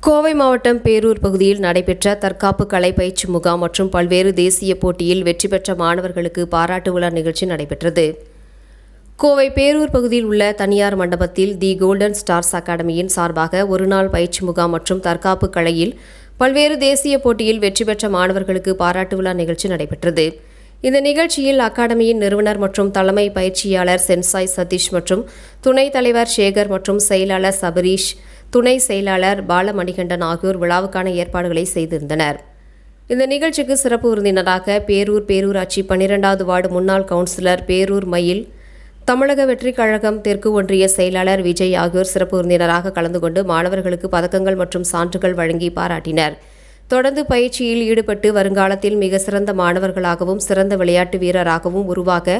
கோவை மாவட்டம் பேரூர் பகுதியில் நடைபெற்ற தற்காப்பு கலை பயிற்சி முகாம் மற்றும் பல்வேறு தேசிய போட்டியில் வெற்றி பெற்ற மாணவர்களுக்கு பாராட்டு விழா நிகழ்ச்சி நடைபெற்றது. கோவை பேரூர் பகுதியில் உள்ள தனியார் மண்டபத்தில் தி கோல்டன் ஸ்டார்ஸ் அகாடமியின் சார்பாக ஒருநாள் பயிற்சி முகாம் மற்றும் தற்காப்பு கலையில் பல்வேறு தேசிய போட்டியில் வெற்றி பெற்ற மாணவர்களுக்கு பாராட்டு விழா நிகழ்ச்சி நடைபெற்றது. இந்த நிகழ்ச்சியில் அகாடமியின் நிறுவனர் மற்றும் தலைமை பயிற்சியாளர் சென்சாய் சதீஷ் மற்றும் துணைத் தலைவர் சேகர் மற்றும் செயலாளர் சபரீஷ், துணை செயலாளர் பாலமணிகண்டன் ஆகியோர் விழாவுக்கான ஏற்பாடுகளை செய்திருந்தனர். இந்த நிகழ்ச்சிக்கு சிறப்பு விருந்தினராக பேரூராட்சி 12வது வார்டு முன்னாள் கவுன்சிலர் பேரூர் மயில், தமிழக வெற்றிக் கழகம் தெற்கு ஒன்றிய செயலாளர் விஜய் ஆகியோர் சிறப்பு விருந்தினராக கலந்து கொண்டு மாணவர்களுக்கு பதக்கங்கள் மற்றும் சான்றுகள் வழங்கி பாராட்டினர். தொடர்ந்து பயிற்சியில் ஈடுபட்டு வருங்காலத்தில் மிக சிறந்த மாணவர்களாகவும் சிறந்த விளையாட்டு வீரராகவும் உருவாக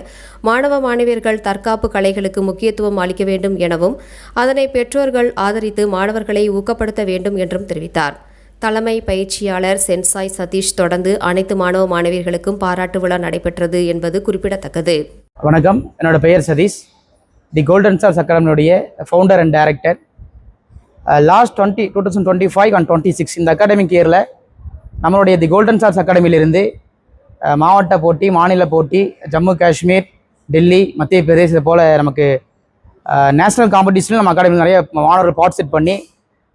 மாணவ மாணவியர்கள் தற்காப்பு கலைகளுக்கு முக்கியத்துவம் அளிக்க வேண்டும் எனவும் அதனை பெற்றோர்கள் ஆதரித்து மாணவர்களை ஊக்கப்படுத்த வேண்டும் என்றும் தெரிவித்தார். தலைமை பயிற்சியாளர் சென்சாய் சதீஷ் தொடர்ந்து அனைத்து மாணவ மாணவியர்களுக்கும் பாராட்டு விழா நடைபெற்றது என்பது குறிப்பிடத்தக்கது. வணக்கம், என்னோட பெயர் சதீஷ், தி கோல்டன் ஸ்டார்ஸ் அகாடமியுடைய founder and director. Last 2025 and 26 இந்த அகாடமிக் இயரில் நம்மளுடைய தி கோல்டன் ஸ்டார்ஸ் அகாடமியிலிருந்து மாவட்ட போட்டி, மாநில போட்டி, ஜம்மு காஷ்மீர், டெல்லி, மத்திய பிரதேஷ் இது போல் நமக்கு நேஷனல் காம்படிஷனில் நம்ம அகாடமியில் நிறைய மாணவர்கள் பார்ட்டிசிபேட் பண்ணி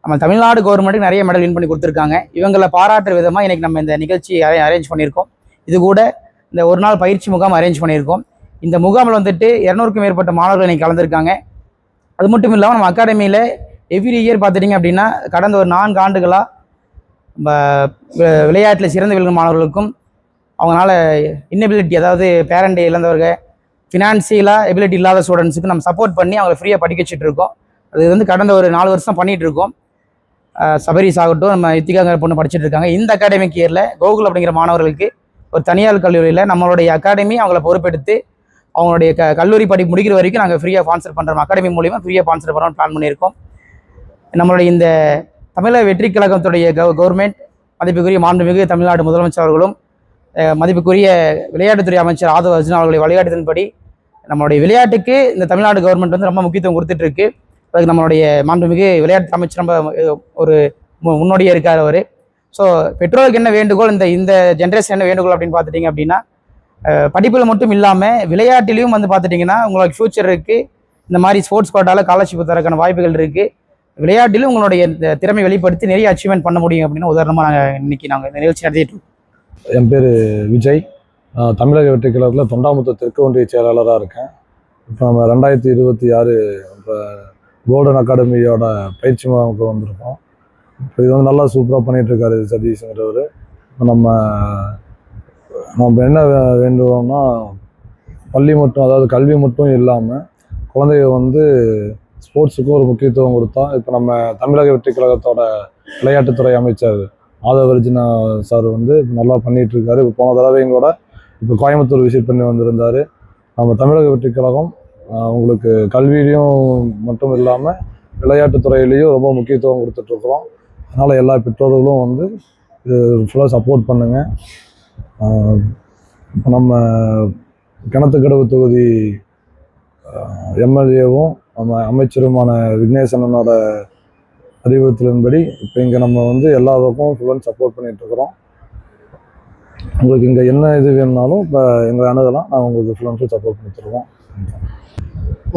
நம்ம தமிழ்நாடு கவர்மெண்ட்டுக்கு நிறைய மெடல் வின் பண்ணி கொடுத்துருக்காங்க. இவங்களை பாராட்டுற விதமாக இன்றைக்கி நம்ம இந்த நிகழ்ச்சி அரேஞ்ச் பண்ணியிருக்கோம். இது கூட இந்த ஒரு நாள் பயிற்சி முகாம் அரேஞ்ச் பண்ணியிருக்கோம். இந்த முகாமில் வந்துட்டு 200க்கும் மேற்பட்ட மாணவர்கள் இன்றைக்கி கலந்துருக்காங்க. அது மட்டும் இல்லாமல் நம்ம அகாடமியில் எவ்ரி இயர் பார்த்துட்டிங்க அப்படின்னா கடந்த ஒரு 4 ஆண்டுகளாக விளையாட்டில் சிறந்து விளங்கும் மாணவர்களுக்கும் அவங்களால இன்னெபிலிட்டி, அதாவது பேரண்ட் இழந்தவர்கள், ஃபினான்சியலாக எபிலிட்டி இல்லாத ஸ்டூடெண்ட்ஸுக்கு நம்ம சப்போர்ட் பண்ணி அவங்களை ஃப்ரீயாக படிக்க வச்சுட்டு இருக்கோம். அது வந்து கடந்த ஒரு 4 வருஷம் பண்ணிகிட்டு இருக்கோம். சபரிஸ் ஆகட்டும், நம்ம யுத்திகாங்க பொண்ணு படிச்சுட்டு இருக்காங்க. இந்த அகாடமிக் இயரில் கோகுல் அப்படிங்கிற மாணவர்களுக்கு ஒரு தனியார் கல்லூரியில் நம்மளுடைய அகாடமி அவங்கள பொறுப்பெடுத்து அவங்களுடைய கல்லூரி படிப்பு முடிக்கிற வரைக்கும் நாங்கள் ஃப்ரீயாக ஸ்பான்சர் பண்ணுறோம். அகாடமி மூலிமா ஃப்ரீயாக ஸ்பான்சர் பண்ணுறோம் பிளான் பண்ணியிருக்கோம். நம்மளுடைய இந்த தமிழக வெற்றிக் கழகத்துடைய கவர்மெண்ட், மதிப்புக்குரிய மாண்புமிகு தமிழ்நாடு முதலமைச்சர் அவர்களும் மதிப்புக்குரிய விளையாட்டுத்துறை அமைச்சர் ஆதவ் அர்ஜுனா அவர்களுடைய வழிகாட்டுதலின்படி நம்மளுடைய விளையாட்டுக்கு இந்த தமிழ்நாடு கவர்மெண்ட் வந்து ரொம்ப முக்கியத்துவம் கொடுத்துட்ருக்கு. அதுக்கு நம்மளுடைய மாண்புமிகு விளையாட்டு அமைச்சர் ரொம்ப ஒரு முன்னோடியாக இருக்கார் அவர். ஸோ பெற்றோருக்கு என்ன வேண்டுகோள், இந்த ஜென்ரேஷன் என்ன வேண்டுகோள் அப்படின்னு பார்த்துட்டிங்க அப்படின்னா, படிப்பில் மட்டும் இல்லாமல் விளையாட்டிலையும் வந்து பார்த்துட்டிங்கன்னா உங்களுக்கு ஃப்யூச்சர் இருக்குது. இந்த மாதிரி ஸ்போர்ட்ஸ் கோட்டாவில் ஸ்காலர்ஷிப் தரக்கான வாய்ப்புகள் இருக்குது. விளையாட்டிலும் உங்களுடைய திறமை வெளிப்படுத்தி நிறைய அச்சீவ்மெண்ட் பண்ண முடியும் அப்படின்னு உதாரணமாக நாங்கள் இந்த நிகழ்ச்சி நடத்திட்டு இருக்கோம். என் பேர் விஜய், தமிழக வெற்றிக் கழகத்தில் தொண்டாமுத்தூர் தெற்கு ஒன்றிய செயலாளராக இருக்கேன். இப்போ நம்ம 2026 இப்போ கோல்டன் அகாடமியோட பயிற்சி முகாமுக்கு வந்திருக்கோம். இப்போ இது வந்து நல்லா சூப்பராக பண்ணிகிட்ருக்காரு சதீஷ்ங்கிறவர். நம்ம என்ன வேண்டுவோம்னா, பள்ளி மட்டும், அதாவது கல்வி மட்டும் இல்லாமல் குழந்தைங்க வந்து ஸ்போர்ட்ஸுக்கும் ஒரு முக்கியத்துவம் கொடுத்தா. இப்போ நம்ம தமிழக வெற்றிக் கழகத்தோட விளையாட்டுத்துறை அமைச்சர் ஆதவ் அர்ஜுனா சார் வந்து நல்லா பண்ணிகிட்ருக்காரு. இப்போ போன தடவையும் கூட இப்போ கோயம்புத்தூர் விசிட் பண்ணி வந்திருந்தார். நம்ம தமிழக வெற்றிக் கழகம் உங்களுக்கு கல்வியிலையும் மட்டும் இல்லாமல் விளையாட்டுத்துறையிலையும் ரொம்ப முக்கியத்துவம் கொடுத்துட்ருக்குறோம். அதனால் எல்லா பெற்றோர்களும் வந்து இது ஃபுல்லாக சப்போர்ட் பண்ணுங்கள். இப்போ நம்ம கிணத்துக்கடவு தொகுதி எம்எல்ஏவும் நம்ம அமைச்சருமான விக்னேசனோட அறிவுறுத்தலின்படி இப்போ இங்கே நம்ம வந்து எல்லா பக்கமும் ஃபுல்லாக சப்போர்ட் பண்ணிகிட்ருக்குறோம். உங்களுக்கு இங்கே என்ன இது வேணுனாலும் இப்போ எங்களை அணுகலாம், நாங்கள் உங்களுக்கு ஃபுல்லாக சப்போர்ட் பண்ணிட்டுருக்கோம்.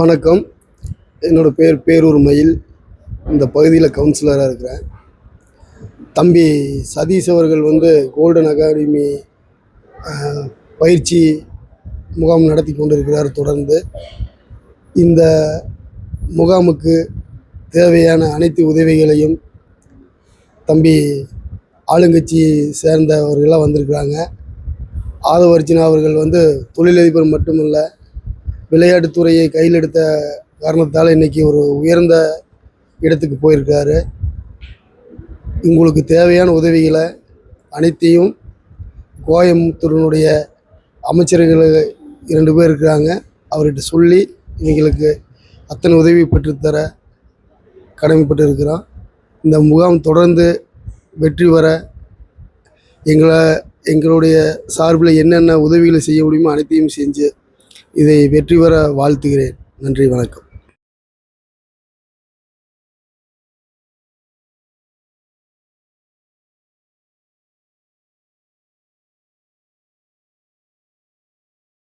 வணக்கம், என்னோடய பேர் பேரூர் மயில், இந்த பகுதியில் கவுன்சிலராக இருக்கிறேன். தம்பி சதீஷ் அவர்கள் வந்து கோல்டன் அகாடமி பயிற்சி முகாம் நடத்தி கொண்டிருக்கிறார். தொடர்ந்து இந்த முகாமுக்கு தேவையான அனைத்து உதவிகளையும் தம்பி ஆளுங்கட்சி சேர்ந்தவர்களாக வந்திருக்கிறாங்க. ஆதவ் அர்ஜுனா அவர்கள் வந்து தொழிலதிபர் மட்டுமல்ல, விளையாட்டுத்துறையை கையில் எடுத்த காரணத்தால் இன்றைக்கி ஒரு உயர்ந்த இடத்துக்கு போயிருக்காரு. உங்களுக்கு தேவையான உதவிகளை அனைத்தையும் கோயம்புத்தூரினுடைய அமைச்சர்கள் 2 பேர் இருக்கிறாங்க, அவர்கிட்ட சொல்லி இவங்களுக்கு அத்தனை உதவி பெற்றுத்தர கடமைப்பட்டு இருக்கிறோம். இந்த முகாம் தொடர்ந்து வெற்றி பெற எங்களுடைய சார்பில் என்னென்ன உதவிகளை செய்ய முடியுமோ அனைத்தையும் செஞ்சு இதை வெற்றி பெற வாழ்த்துகிறேன். நன்றி, வணக்கம்.